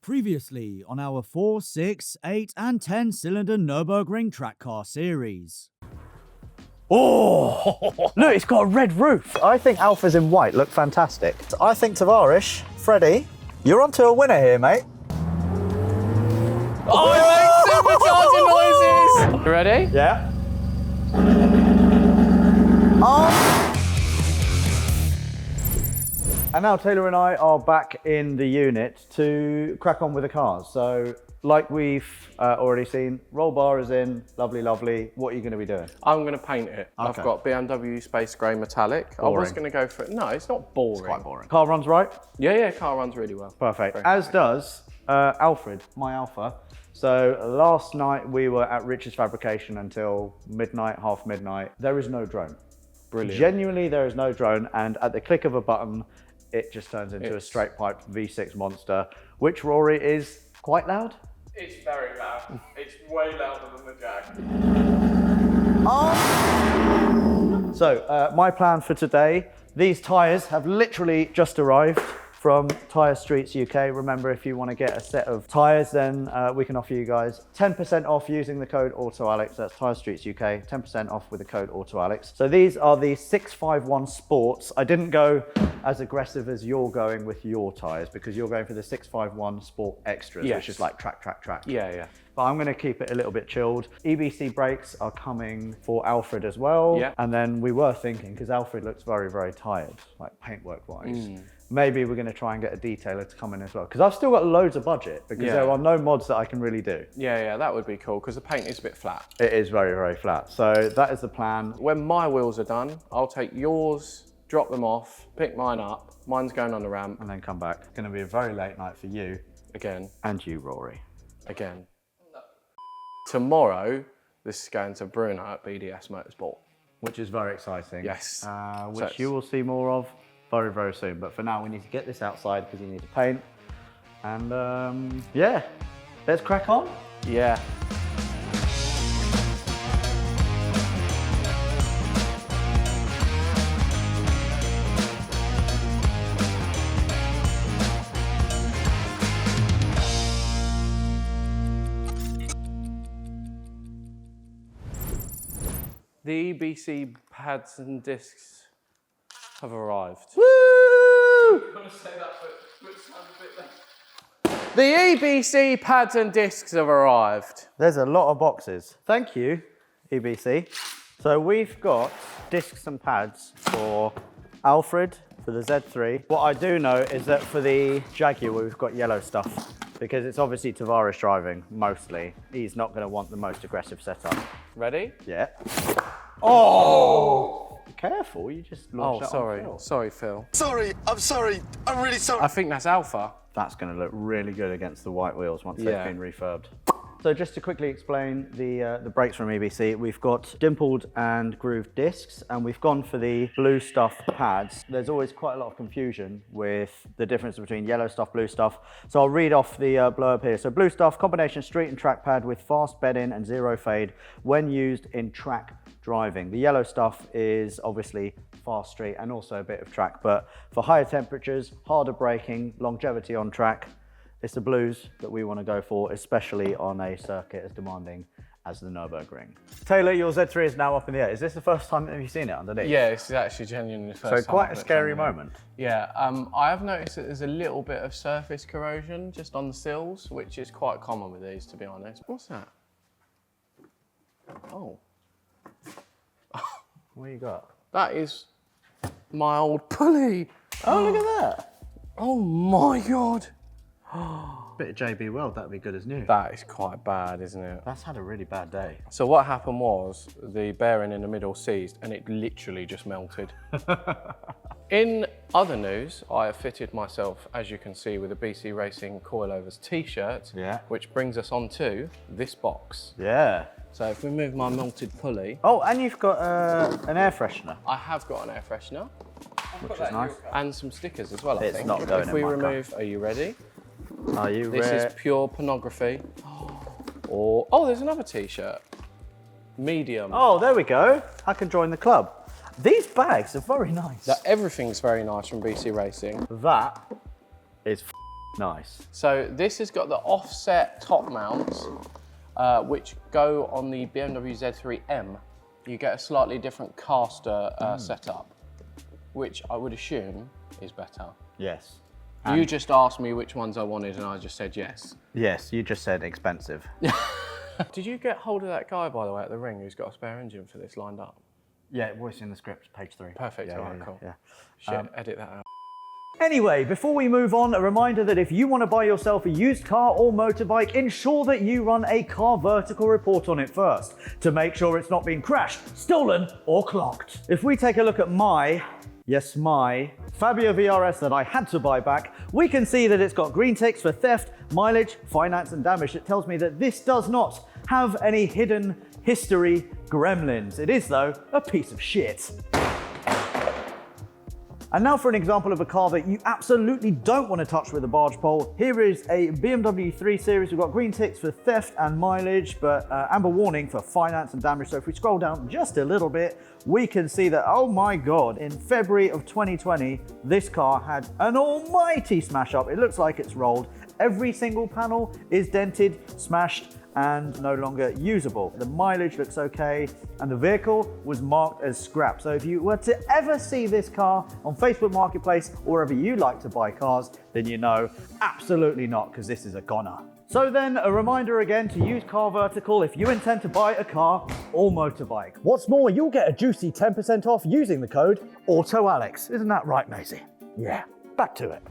Previously on our 4, 6, 8 and 10 cylinder Nürburgring track car series. Oh, look, it's got a red roof. I think Alphas in white look fantastic. I think Tavares, Freddie, you're onto a winner here, mate. Oh, it makes supercharger noises! You ready? Yeah. Oh. And now Taylor and I are back in the unit to crack on with the cars. So, like we've already seen, roll bar is in, lovely, lovely. What are you going to be doing? I'm going to paint it. Okay. I've got BMW Space Grey Metallic. Boring. I was going to go for it. No, it's not boring. It's quite boring. Car runs right? Yeah, car runs really well. Perfect. As does Alfred, my Alpha. So last night we were at Rich's Fabrication until midnight, half midnight. There is no drone. Brilliant. Genuinely, there is no drone, and at the click of a button, it just turns into a straight pipe V6 monster, which, Rory, is quite loud. It's very loud. It's way louder than the Jag. Oh. So my plan for today, these tyres have literally just arrived from Tyre Streets UK. Remember, if you want to get a set of tyres, then we can offer you guys 10% off using the code Autoalex. That's Tyre Streets UK, 10% off with the code Autoalex. So these are the 651 Sports. I didn't go as aggressive as you're going with your tyres because you're going for the 651 Sport Extras, yes, which is like track. Yeah. But I'm going to keep it a little bit chilled. EBC brakes are coming for Alfred as well. Yeah. And then we were thinking, because Alfred looks very, very tired, like paintwork wise. Maybe we're going to try and get a detailer to come in as well. Because I've still got loads of budget because there are no mods that I can really do. Yeah, that would be cool because the paint is a bit flat. It is very, very flat. So that is the plan. When my wheels are done, I'll take yours, drop them off, pick mine up. Mine's going on the ramp. And then come back. It's going to be a very late night for you. Again. And you, Rory. Again. No. Tomorrow, this is going to Bruno at BDS Motorsport. Which is very exciting. Yes. Which you will see more of very, very soon. But for now, we need to get this outside because you need to paint. And yeah, let's crack on. Yeah. The EBC pads and discs have arrived. Woo! You want to say that, but sound a bit less. The EBC pads and discs have arrived. There's a lot of boxes. Thank you, EBC. So we've got discs and pads for Alfred, for the Z3. What I do know is that for the Jaguar, we've got yellow stuff because it's obviously Tavares driving, mostly. He's not going to want the most aggressive setup. Ready? Yeah. Oh! Careful, you just launched that sorry. on Phil. Sorry, Phil. I'm sorry. I'm really sorry. I think that's Alpha. That's going to look really good against the white wheels once they've been refurbed. So just to quickly explain the brakes from EBC, we've got dimpled and grooved discs, and we've gone for the blue stuff pads. There's always quite a lot of confusion with the difference between yellow stuff, blue stuff. So I'll read off the blurb here. So blue stuff, combination street and track pad with fast bed in and zero fade when used in track driving. The yellow stuff is obviously fast street and also a bit of track, but for higher temperatures, harder braking, longevity on track, it's the blues that we want to go for, especially on a circuit as demanding as the Nürburgring. Taylor, your Z3 is now up in the air. Is this the first time that you've seen it underneath? Yeah, it's actually genuinely the first time. So quite a scary moment. Yeah, I have noticed that there's a little bit of surface corrosion just on the sills, which is quite common with these, to be honest. What's that? Oh. What you got? That is my old pulley. Oh, look at that. Oh my God. Bit of JB Weld, that'd be good as new. That is quite bad, isn't it? That's had a really bad day. So what happened was the bearing in the middle seized and it literally just melted. In other news, I have fitted myself, as you can see, with a BC Racing Coilovers t-shirt, which brings us on to this box. Yeah. So if we move my melted pulley. Oh, and you've got an air freshener. I have got an air freshener. Which is nice. And some stickers as well, I It's think. not going if in we my remove, are you ready? Are you ready? This is pure pornography. Oh, there's another t-shirt. Medium. Oh, there we go. I can join the club. These bags are very nice. Everything's very nice from BC Racing. That is Nice. So this has got the offset top mounts, which go on the BMW Z3M. You get a slightly different caster setup, which I would assume is better. Yes. You just asked me which ones I wanted and I just said yes. Yes, you just said expensive. Did you get hold of that guy, by the way, at the ring who's got a spare engine for this lined up? Yeah, voice in the script, page 3. Perfect, all right, cool. Yeah. Shit, edit that out. Anyway, before we move on, a reminder that if you want to buy yourself a used car or motorbike, ensure that you run a car vertical report on it first to make sure it's not being crashed, stolen, or clocked. If we take a look at my Fabia VRS that I had to buy back, we can see that it's got green ticks for theft, mileage, finance, and damage. It tells me that this does not have any hidden history gremlins. It is, though, a piece of shit. And now for an example of a car that you absolutely don't want to touch with a barge pole. Here is a BMW 3 Series. We've got green ticks for theft and mileage, but amber warning for finance and damage. So if we scroll down just a little bit, we can see that, oh my God, in February of 2020, this car had an almighty smash up. It looks like it's rolled. Every single panel is dented, smashed, and no longer usable. The mileage looks okay, and the vehicle was marked as scrap. So if you were to ever see this car on Facebook Marketplace or wherever you like to buy cars, then you know absolutely not, because this is a goner. So then, a reminder again to use Car Vertical if you intend to buy a car or motorbike. What's more, you'll get a juicy 10% off using the code Autoalex. Isn't that right, Maisie? Yeah, back to it.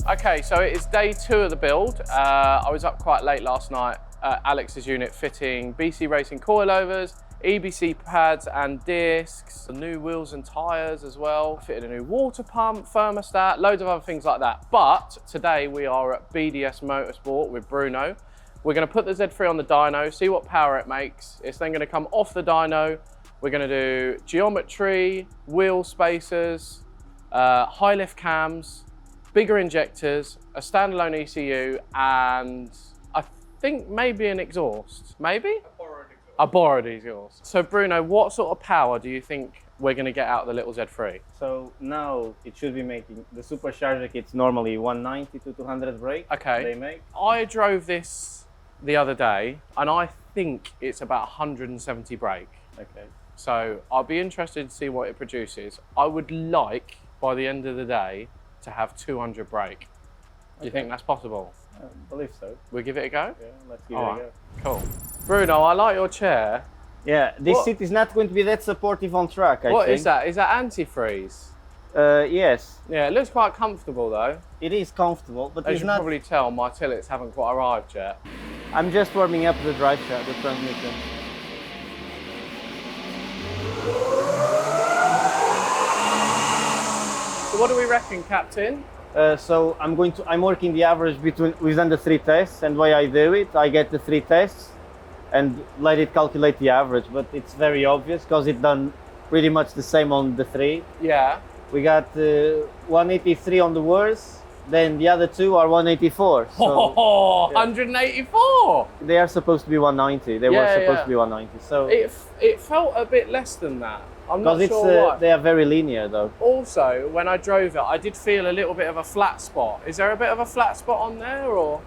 Okay, so it is day 2 of the build. I was up quite late last night at Alex's unit fitting BC Racing coilovers, EBC pads and discs, new wheels and tyres as well, fitted a new water pump, thermostat, loads of other things like that. But today we are at BDS Motorsport with Bruno. We're going to put the Z3 on the dyno, see what power it makes. It's then going to come off the dyno. We're going to do geometry, wheel spacers, high lift cams, bigger injectors, a standalone ECU, and I think maybe an exhaust. Maybe? A borrowed exhaust. So Bruno, what sort of power do you think we're going to get out of the little Z3? So now it should be making the supercharger kits normally 190 to 200 brake. Okay. They make. I drove this the other day, and I think it's about 170 brake. Okay. So I'll be interested to see what it produces. I would like, by the end of the day, to have 200 brake. Do you think that's possible? I believe so. We'll give it a go? Yeah, let's give it a go. Cool. Bruno, I like your chair. Yeah, this seat is not going to be that supportive on track, I think. What is that? Is that antifreeze? Yes. Yeah, it looks quite comfortable though. It is comfortable, but As it's you not. probably tell, my tillets haven't quite arrived yet. I'm just warming up the drive shaft, the transmission. So what do we reckon, Captain? So I'm working the average between, we've done the 3 tests, and the way I do it, I get the 3 tests and let it calculate the average, but it's very obvious because it's done pretty much the same on the 3. Yeah. We got 183 on the worst, then the other 2 are 184. So Oh, yeah. 184! They are supposed to be 190. They were supposed to be 190. So It felt a bit less than that. I'm not because sure why. they are very linear though. Also, when I drove it, I did feel a little bit of a flat spot. Is there a bit of a flat spot on there, or?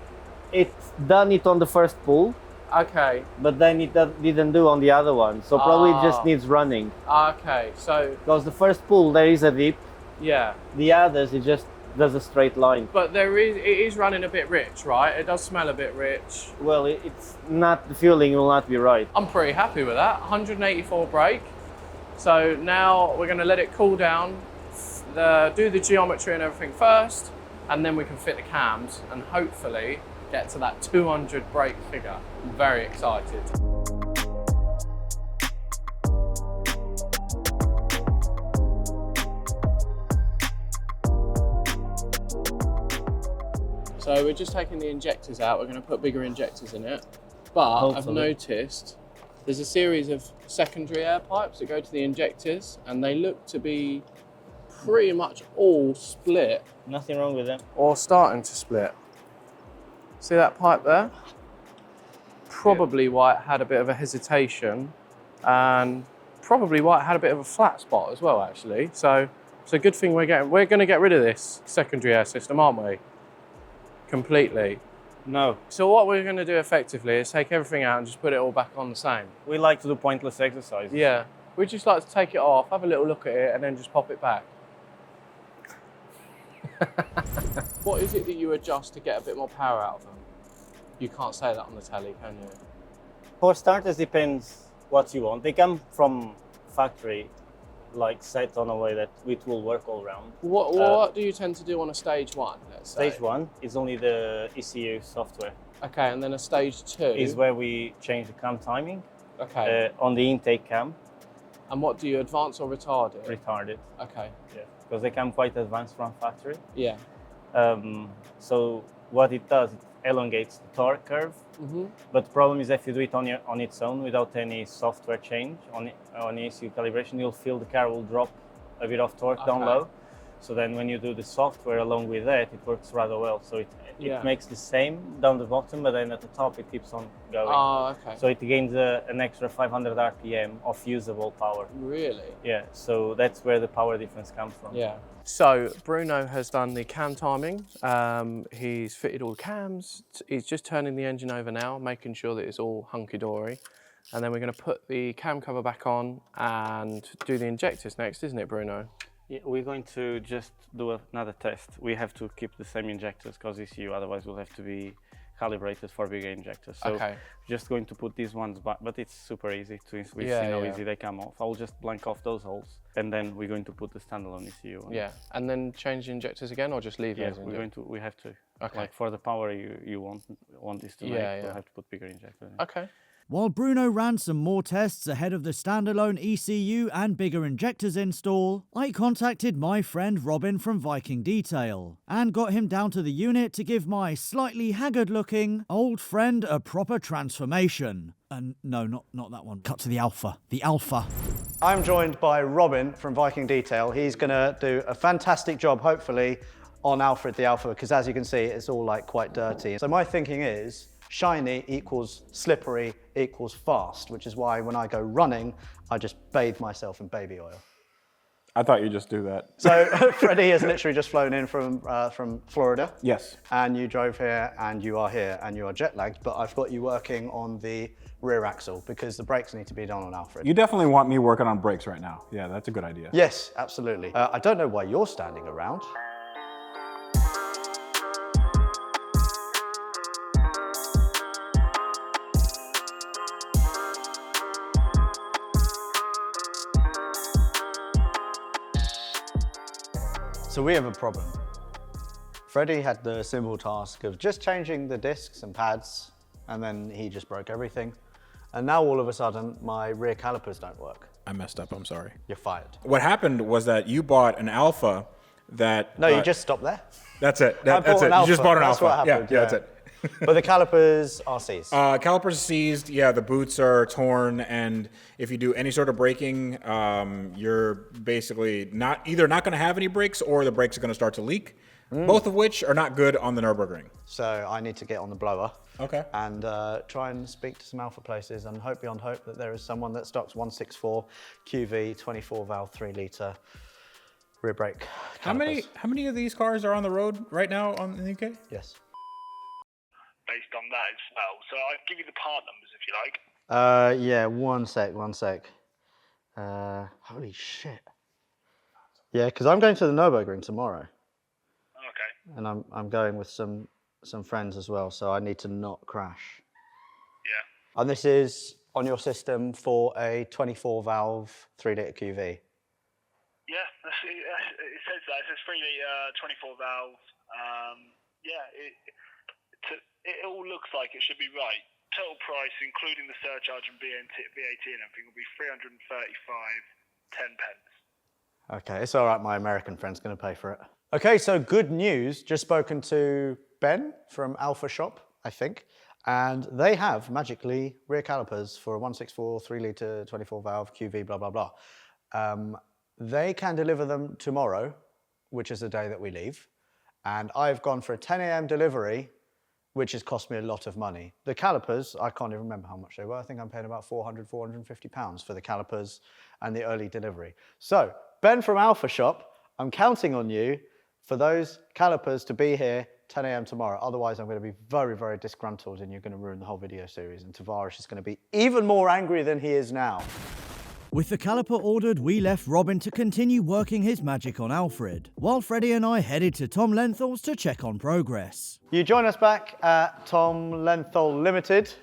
It's done it on the first pull, Okay. but then it didn't do on the other one. So probably it just needs running. Okay, so, Because the first pull there is a dip. yeah. The others it just does a straight line. But it is running a bit rich, right? It does smell a bit rich. Well, it's not, the fueling will not be right. I'm pretty happy with that. 184 brake. So now we're going to let it cool down, do the geometry and everything first, and then we can fit the cams and hopefully get to that 200 brake figure. I'm very excited. So we're just taking the injectors out. We're going to put bigger injectors in it. But Hopefully. I've noticed there's a series of secondary air pipes that go to the injectors, and they look to be pretty much all split. Nothing wrong with them. Or starting to split. See that pipe there? Probably why it had a bit of a hesitation, and probably why it had a bit of a flat spot as well, actually. So it's a good thing we're going to get rid of this secondary air system, aren't we? Completely. No, So what we're going to do effectively is take everything out and just put it all back on the same. we like to do pointless exercises. Yeah. We'd just like to take it off, have a little look at it, and then just pop it back. What is it that you adjust to get a bit more power out of them? You can't say that on the telly, can you? For starters, depends what you want. They come from factory, like set on a way that it will work all round. What do you tend to do on a stage 1, let's say? Stage 1 is only the ECU software. Okay, and then a stage 2? Is where we change the cam timing. Okay. On the intake cam. And what do you, advance or retard it? Retarded. Okay. Yeah, because they come quite advanced from factory. Yeah. So what it does, it elongates the torque curve. But the problem is if you do it on its own without any software change on ECU calibration, you'll feel the car will drop a bit of torque down low. So then when you do the software along with that, it works rather well. So it makes the same down the bottom, but then at the top it keeps on going. Oh, okay. So it gains an extra 500 RPM of usable power. Really? Yeah, so that's where the power difference comes from. Yeah. So Bruno has done the cam timing. He's fitted all the cams. He's just turning the engine over now, making sure that it's all hunky-dory. And then we're going to put the cam cover back on and do the injectors next, isn't it, Bruno? Yeah, we're going to just do another test. We have to keep the same injectors because ECU, otherwise we'll have to be calibrated for bigger injectors. So just going to put these ones back, but it's super easy to we've seen how easy they come off. I'll just blank off those holes and then we're going to put the standalone ECU on. Yeah, and then change the injectors again or just leave it as we have to. Okay. Like for the power you want this to make, we'll have to put bigger injectors in. Okay. While Bruno ran some more tests ahead of the standalone ECU and bigger injectors install, I contacted my friend Robin from Viking Detail and got him down to the unit to give my slightly haggard-looking old friend a proper transformation. No, not that one. Cut to the Alpha. The Alpha. I'm joined by Robin from Viking Detail. He's going to do a fantastic job, hopefully, on Alfred the Alpha, because as you can see, it's all like quite dirty. So my thinking is, shiny equals slippery equals fast, which is why when I go running, I just bathe myself in baby oil. I thought you'd just do that. So Freddie has literally just flown in from Florida. Yes. And you drove here and you are here and you are jet lagged, but I've got you working on the rear axle because the brakes need to be done on Alfred. You definitely want me working on brakes right now. Yeah, that's a good idea. Yes, absolutely. I don't know why you're standing around. So we have a problem. Freddie had the simple task of just changing the discs and pads, and then he just broke everything. And now all of a sudden, my rear calipers don't work. I messed up, I'm sorry. You're fired. What happened was that you bought an Alpha that... No, you just stop there. That's it. That's bought it. an Alpha. You just bought an That's Alpha. what happened, Yeah, that's it. But the calipers are seized. Calipers are seized, yeah, the boots are torn, and if you do any sort of braking, you're basically either not gonna have any brakes or the brakes are gonna start to leak, both of which are not good on the Nürburgring. So I need to get on the blower. Okay. And try and speak to some Alpha places and hope beyond hope that there is someone that stocks 164 QV 24 valve 3 litre rear brake calipers. How many of these cars are on the road right now in the UK? Yes. Based on that as well. So I can give you the part numbers if you like. Yeah, one sec. Holy shit. Yeah, because I'm going to the Nürburgring tomorrow. Okay. And I'm going with some friends as well, so I need to not crash. Yeah. And this is on your system for a 24 valve 3 litre QV. Yeah, it says that. It says 3 litre 24 valve. It all looks like it should be right. Total price, including the surcharge and VAT and everything, will be 335.10. Okay, it's all right. My American friend's going to pay for it. Okay, so good news. Just spoken to Ben from Alpha Shop, I think, and they have magically rear calipers for a 164 3 litre 24 valve QV blah blah blah. They can deliver them tomorrow, which is the day that we leave, and I've gone for a 10 a.m. delivery which has cost me a lot of money. The calipers, I can't even remember how much they were. I think I'm paying about 400, 450 pounds for the calipers and the early delivery. So, Ben from Alpha Shop, I'm counting on you for those calipers to be here 10 a.m. tomorrow. Otherwise, I'm going to be very, very disgruntled and you're going to ruin the whole video series. And Tavares is going to be even more angry than he is now. With the caliper ordered, we left Robin to continue working his magic on Alfred, while Freddie and I headed to Tom Lenthall's to check on progress. You join us back at Tom Lenthall Limited.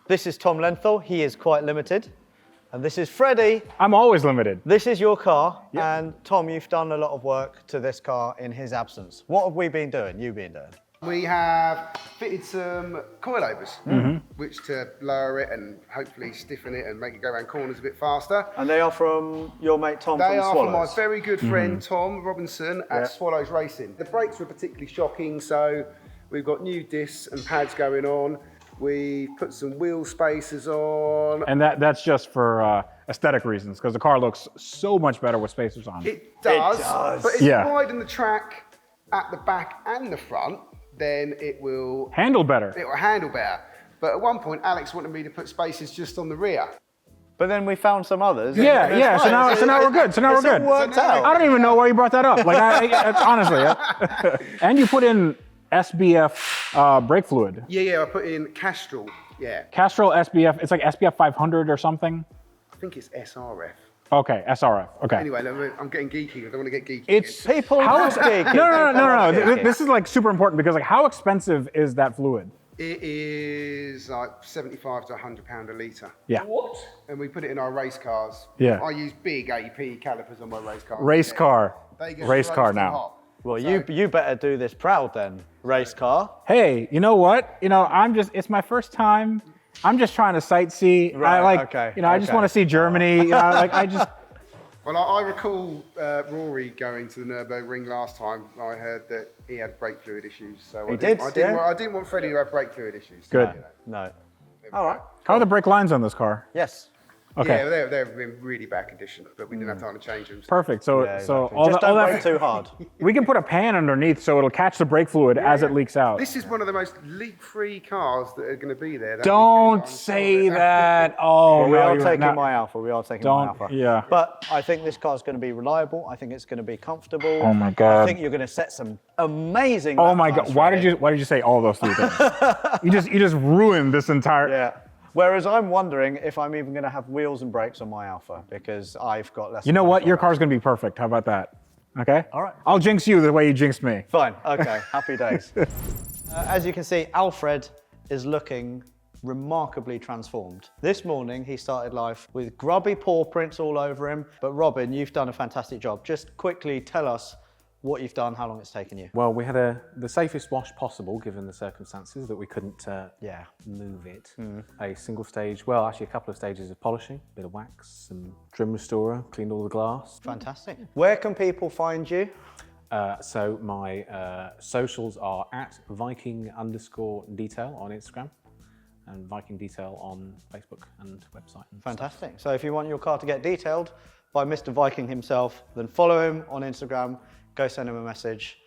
This is Tom Lenthall, he is quite limited. And this is Freddie. I'm always limited. This is your car, Yep. and Tom, you've done a lot of work to this car in his absence. What have we been doing, you been doing? We have fitted some coilovers, which to lower it and hopefully stiffen it and make it go around corners a bit faster. And they are from your mate Tom They from are Swallows. from my very good friend Tom Robinson at Swallows Racing. The brakes were particularly shocking, so we've got new discs and pads going on. We put some wheel spacers on. And that's just for aesthetic reasons, because the car looks so much better with spacers on. It does, but if Yeah. you widen the track at the back and the front, then it will Handle better. handle better. But at one point, Alex wanted me to put spacers just on the rear. But then we found some others. Yeah, and yeah. it's So fine. now we're good. So now we're It's all good. worked out. I don't even know why you brought that up. Like, honestly. And you put in SBF brake fluid. Yeah, I put in Castrol. Yeah, Castrol SBF. It's like SBF 500 or something. I think it's SRF. Okay, SRF. Okay. Anyway, I'm getting geeky. I don't want to get geeky. It's People love geeky. no. People love This is like super important because like how expensive is that fluid? It is like 75 to 100 pound a litre. Yeah. And we put it in our race cars. Yeah. I use big AP calipers on my race cars. Race Yeah. car. They get Race car roasting now. hot. Well, So- you better do this proud then, race car. Hey, you know what? It's my first time. I'm just trying to sightsee. Right, okay, I just okay. want to see Germany. Well, I recall Rory going to the Nürburgring last time. I heard that he had brake fluid issues. So I didn't want Freddie to have brake fluid issues. Good. No. All right. How are the brake lines on this car? Yes. Okay. Yeah, they're in really bad condition, but we didn't have time to change them. So. Perfect. So Yeah, so exactly. all Just that, all don't that brake too hard. we can put a pan underneath so it'll catch the brake fluid as it leaks out. This is one of the most leak-free cars that are going to be there. That Don't weekend. I'm say sorry. that. Oh, Well, we no, are you're taking not- my Alpha. We are taking Don't- my Alpha. yeah. But I think this car's going to be reliable. I think it's going to be comfortable. Oh my God. I think you're going to set some amazing. Oh lap my times, God! Why Freddie. did you say all those three things? you just ruined this entire. Yeah. Whereas I'm wondering if I'm even going to have wheels and brakes on my Alpha because I've got less. You know than what? 24 Your hours. car's gonna be perfect. How about that? Okay. All right. I'll jinx you the way you jinxed me. Fine. Okay. Happy days. As you can see, Alfred is looking remarkably transformed. This morning, he started life with grubby paw prints all over him. But Robin, you've done a fantastic job. Just quickly tell us what you've done, how long it's taken you. Well, we had the safest wash possible given the circumstances that we couldn't move it. A single stage, well, actually a couple of stages of polishing, bit of wax, some trim restorer, cleaned all the glass. Fantastic. Where can people find you? So my socials are at Viking_detail on Instagram and Viking Detail on Facebook and website. And Fantastic. So if you want your car to get detailed by Mr. Viking himself, then follow him on Instagram, go send him a message.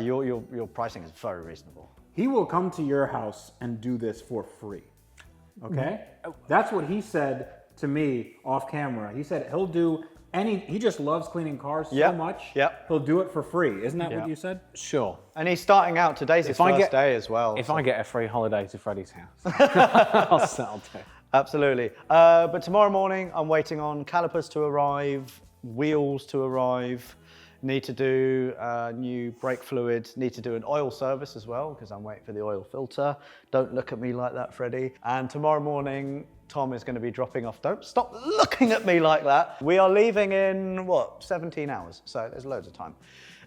Your pricing is very reasonable. He will come to your house and do this for free. Okay? That's what he said to me off camera. He said he'll do he just loves cleaning cars so Yep, much. yep. He'll do it for free. Isn't that Yep. what you said? Sure. And he's starting out, today's his first day as well. If so- I get a free holiday to Freddie's house, I'll do. Absolutely. But tomorrow morning, I'm waiting on calipers to arrive, wheels to arrive, need to do new brake fluid, need to do an oil service as well, because I'm waiting for the oil filter. Don't look at me like that, Freddie. And tomorrow morning, Tom is going to be dropping off. Don't stop looking at me like that. We are leaving in, 17 hours, so there's loads of time.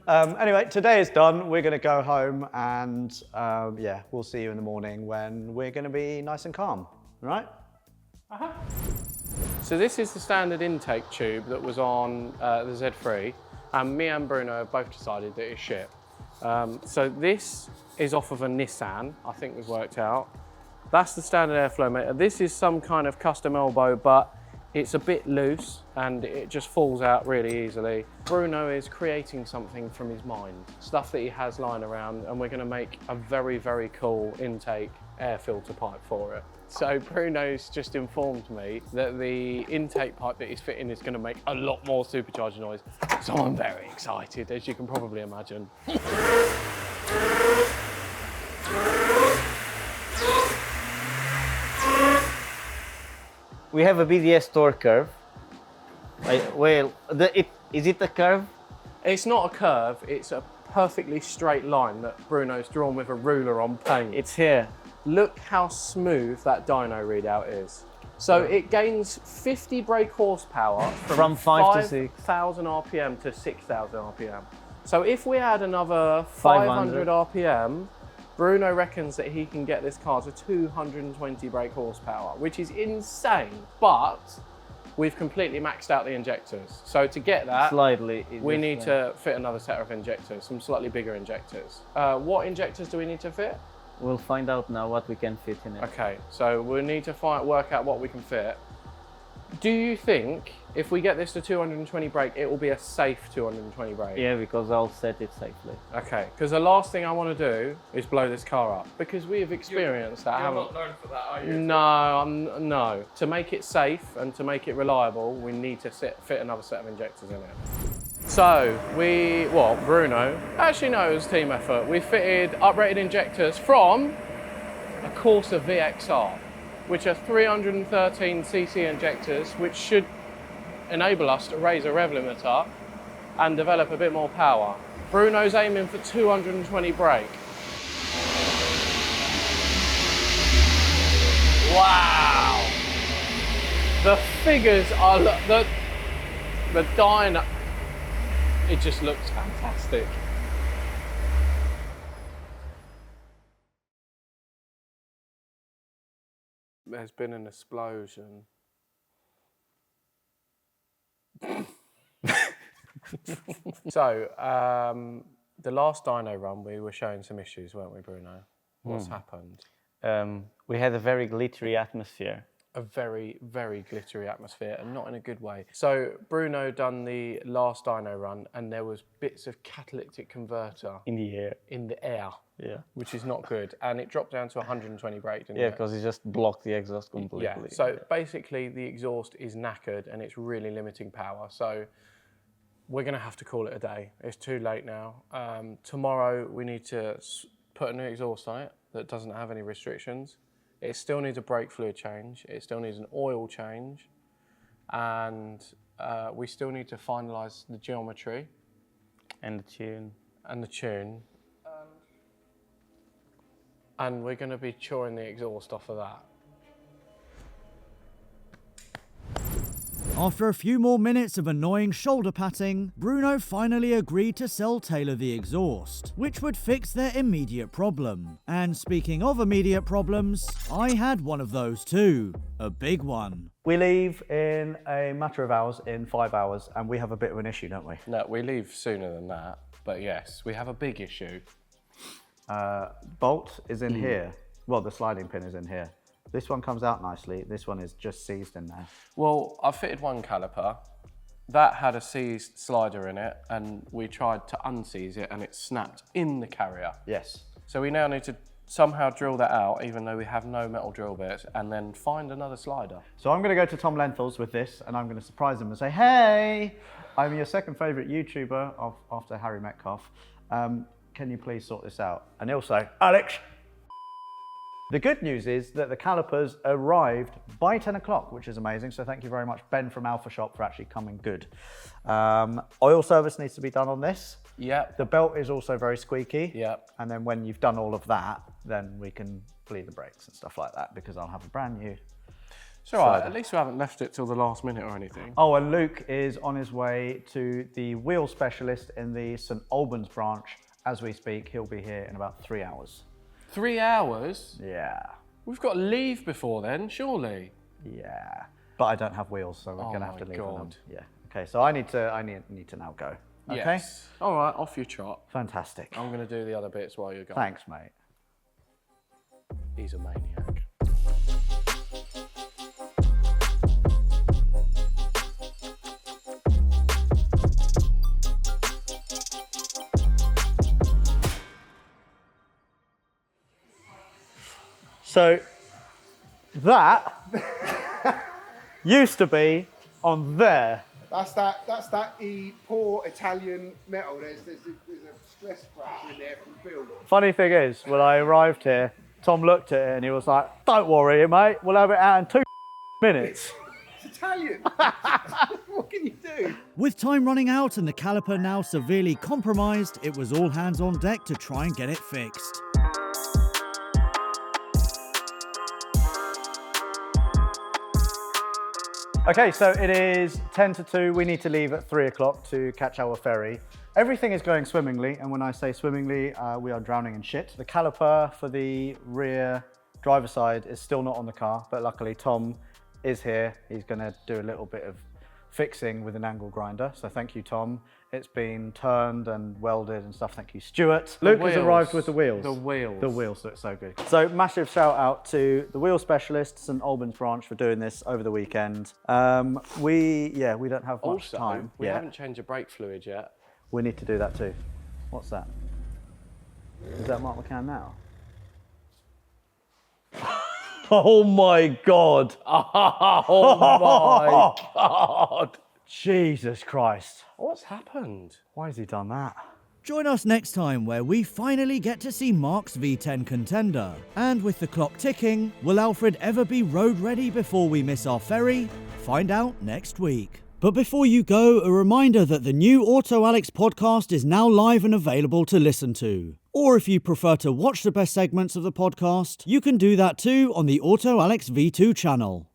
Anyway, today is done. We're going to go home and we'll see you in the morning when we're going to be nice and calm, all right? So this is the standard intake tube that was on the Z3, and me and Bruno have both decided that it's shit. So this is off of a Nissan, I think we've worked out. That's the standard airflow meter. This is some kind of custom elbow, but It's a bit loose and it just falls out really easily. Bruno is creating something from his mind, stuff that he has lying around, and we're going to make a very, very cool intake air filter pipe for it. So Bruno's just informed me that the intake pipe that he's fitting is going to make a lot more supercharged noise. So I'm very excited, as you can probably imagine. We have a BDS torque curve. Is it a curve? It's not a curve, it's a perfectly straight line that Bruno's drawn with a ruler on paint. It's here. Look how smooth that dyno readout is. So it gains 50 brake horsepower from 5 to 6. 5,000 RPM to 6,000 RPM. So if we add another 500 RPM, Bruno reckons that he can get this car to 220 brake horsepower, which is insane, but we've completely maxed out the injectors. So to get that, we need to fit another set of injectors, some slightly bigger injectors. What injectors do we need to fit? We'll find out now what we can fit in it. Okay, so we need to work out what we can fit. Do you think if we get this to 220 brake, it will be a safe 220 brake? Yeah, because I'll set it safely. Okay, because the last thing I want to do is blow this car up, because we have experienced that. You're not known for that, are you? No. To make it safe and to make it reliable, we need to fit another set of injectors in it. So Bruno, actually no, it was a team effort. We fitted uprated injectors from a Corsa VXR, which are 313cc injectors, which should enable us to raise a rev limiter and develop a bit more power. Bruno's aiming for 220 brake. Wow! The figures are, the dyno, it just looks fantastic. There's been an explosion. So, the last dyno run, we were showing some issues, weren't we, Bruno? What's happened? We had a very glittery atmosphere. A very, very glittery atmosphere, and not in a good way. So Bruno done the last dyno run, and there was bits of catalytic converter in the air. Yeah, which is not good, and it dropped down to 120 brake, didn't it? Yeah, because it just blocked the exhaust completely. Yeah. So basically, the exhaust is knackered, and it's really limiting power. So we're going to have to call it a day. It's too late now. Tomorrow we need to put a new exhaust on it that doesn't have any restrictions. It still needs a brake fluid change. It still needs an oil change. And we still need to finalise the geometry. And the tune. And we're going to be choring the exhaust off of that. After a few more minutes of annoying shoulder patting, Bruno finally agreed to sell Taylor the exhaust, which would fix their immediate problem. And speaking of immediate problems, I had one of those too. A big one. We leave in a matter of hours, in 5 hours, and we have a bit of an issue, don't we? No, we leave sooner than that, but yes, we have a big issue. Bolt is in here. Well, the sliding pin is in here. This one comes out nicely. This one is just seized in there. Well, I fitted one caliper. That had a seized slider in it, and we tried to unseize it, and it snapped in the carrier. Yes. So we now need to somehow drill that out, even though we have no metal drill bits, and then find another slider. So I'm going to go to Tom Lenthall's with this, and I'm going to surprise him and say, hey, I'm your second favourite YouTuber after Harry Metcalf. Can you please sort this out? And he'll say, Alex. The good news is that the calipers arrived by 10 o'clock, which is amazing. So thank you very much, Ben from Alpha Shop, for actually coming good. Oil service needs to be done on this. Yep. The belt is also very squeaky. Yep. And then when you've done all of that, then we can bleed the brakes and stuff like that, because I'll have a brand new. It's all right, at least we haven't left it till the last minute or anything. Oh, and Luke is on his way to the wheel specialist in the St Albans branch as we speak. He'll be here in about 3 hours. 3 hours? Yeah. We've got to leave before then, surely. Yeah. But I don't have wheels, so we're gonna have to leave them. Yeah. Okay, so I need to now go. Okay? Yes. All right, off you trot. Fantastic. I'm gonna do the other bits while you're gone. Thanks, mate. He's a maniac. So that used to be on there. That's that poor Italian metal. There's a stress fracture in there from build. Funny thing is, when I arrived here, Tom looked at it and he was like, "Don't worry, mate. We'll have it out in 2 minutes." It's Italian. What can you do? With time running out and the caliper now severely compromised, it was all hands on deck to try and get it fixed. Okay, so it is 10 to 2. We need to leave at 3 o'clock to catch our ferry. Everything is going swimmingly, and when I say swimmingly, we are drowning in shit. The caliper for the rear driver side is still not on the car, but luckily Tom is here. He's gonna do a little bit of fixing with an angle grinder. So thank you, Tom. It's been turned and welded and stuff. Thank you, Stuart. Luke has arrived with the wheels. The wheels. The wheels look so good. So massive shout out to the wheel specialists and Albans branch for doing this over the weekend. We don't have much time. We haven't changed the brake fluid yet. We need to do that too. What's that? Is that Mark McCann now? Oh my God. Oh my God. Jesus Christ. What's happened? Why has he done that? Join us next time where we finally get to see Mark's V10 contender. And with the clock ticking, will Alfred ever be road ready before we miss our ferry? Find out next week. But before you go, a reminder that the new Autoalex podcast is now live and available to listen to. Or if you prefer to watch the best segments of the podcast, you can do that too on the Autoalex V2 channel.